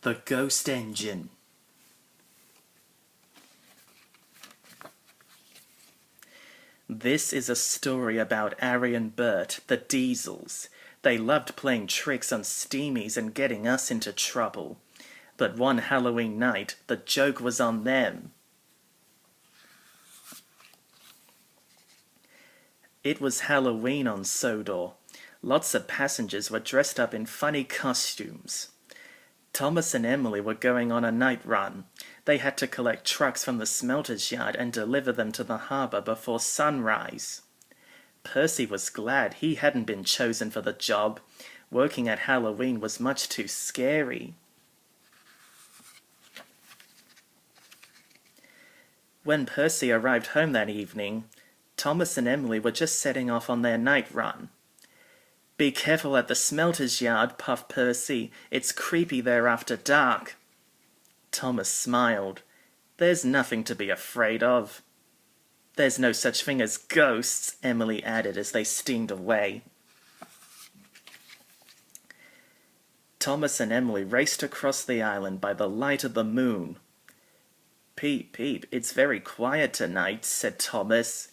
The Ghost Engine. This is a story about Ari and Bert, the Diesels. They loved playing tricks on steamies and getting us into trouble. But one Halloween night, the joke was on them. It was Halloween on Sodor. Lots of passengers were dressed up in funny costumes. Thomas and Emily were going on a night run. They had to collect trucks from the Smelters yard and deliver them to the harbour before sunrise. Percy was glad he hadn't been chosen for the job. Working at Halloween was much too scary. When Percy arrived home that evening, Thomas and Emily were just setting off on their night run. "Be careful at the Smelters yard," puffed Percy. "It's creepy there after dark." Thomas smiled. "There's nothing to be afraid of." "There's no such thing as ghosts," Emily added as they steamed away. Thomas and Emily raced across the island by the light of the moon. "Peep, peep, it's very quiet tonight," said Thomas.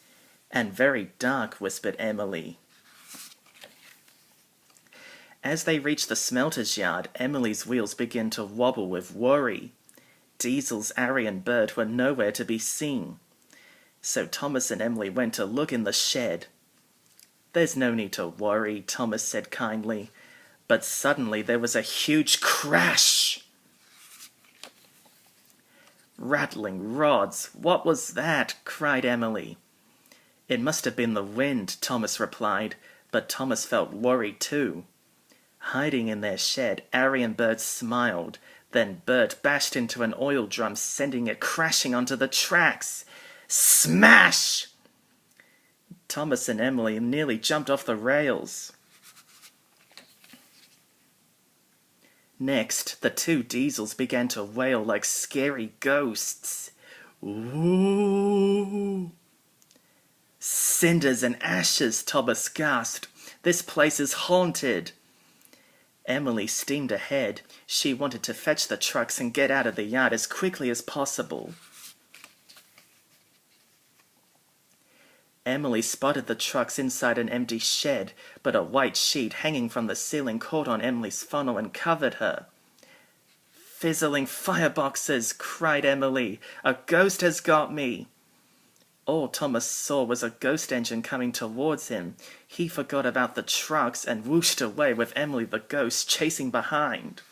"And very dark," whispered Emily. As they reached the Smelters yard, Emily's wheels began to wobble with worry. Diesel's Ari and Bert were nowhere to be seen. So Thomas and Emily went to look in the shed. "There's no need to worry," Thomas said kindly. But suddenly there was a huge crash. "Rattling rods, what was that?" cried Emily. "It must have been the wind," Thomas replied, but Thomas felt worried too. Hiding in their shed, Ari and Bert smiled. Then Bert bashed into an oil drum, sending it crashing onto the tracks. Smash! Thomas and Emily nearly jumped off the rails. Next, the two Diesels began to wail like scary ghosts. "Ooh!" "Cinders and ashes," Thomas gasped. "This place is haunted." Emily steamed ahead. She wanted to fetch the trucks and get out of the yard as quickly as possible. Emily spotted the trucks inside an empty shed, but a white sheet hanging from the ceiling caught on Emily's funnel and covered her. "Fizzling fireboxes!" cried Emily. "A ghost has got me!" All Thomas saw was a ghost engine coming towards him. He forgot about the trucks and whooshed away with Emily the ghost chasing behind.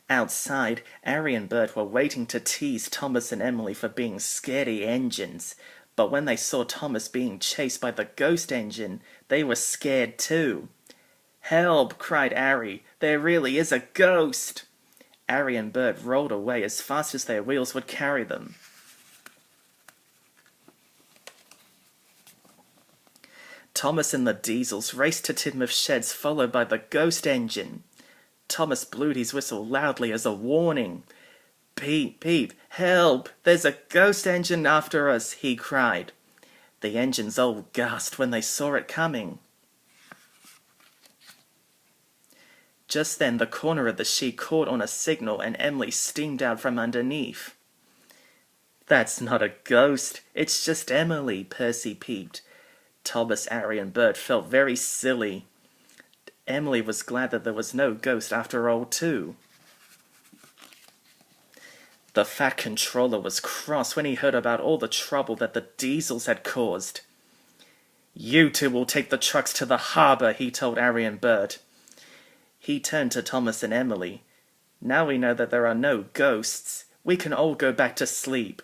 Outside, Ari and Bert were waiting to tease Thomas and Emily for being scaredy engines. But when they saw Thomas being chased by the ghost engine, they were scared too. "Help!" cried Ari. "There really is a ghost!" Ari and Bert rolled away as fast as their wheels would carry them. Thomas and the Diesels raced to Tidmouth Sheds, followed by the ghost engine. Thomas blew his whistle loudly as a warning. "Peep, peep, help! There's a ghost engine after us!" he cried. The engines all gasped when they saw it coming. Just then the corner of the sheet caught on a signal and Emily steamed out from underneath. "That's not a ghost, it's just Emily," Percy peeped. Thomas, Ari and Bert felt very silly. Emily was glad that there was no ghost after all too. The fat controller was cross when he heard about all the trouble that the Diesels had caused. "You two will take the trucks to the harbour," he told Ari and Bert. He turned to Thomas and Emily. "Now we know that there are no ghosts. We can all go back to sleep."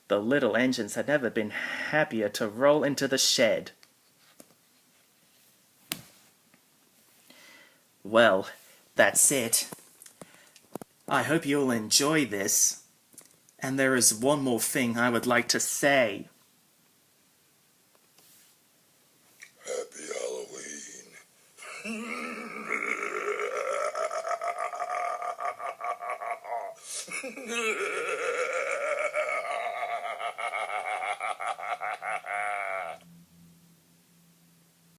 The little engines had never been happier to roll into the shed. Well, that's it. I hope you'll enjoy this. And there is one more thing I would like to say.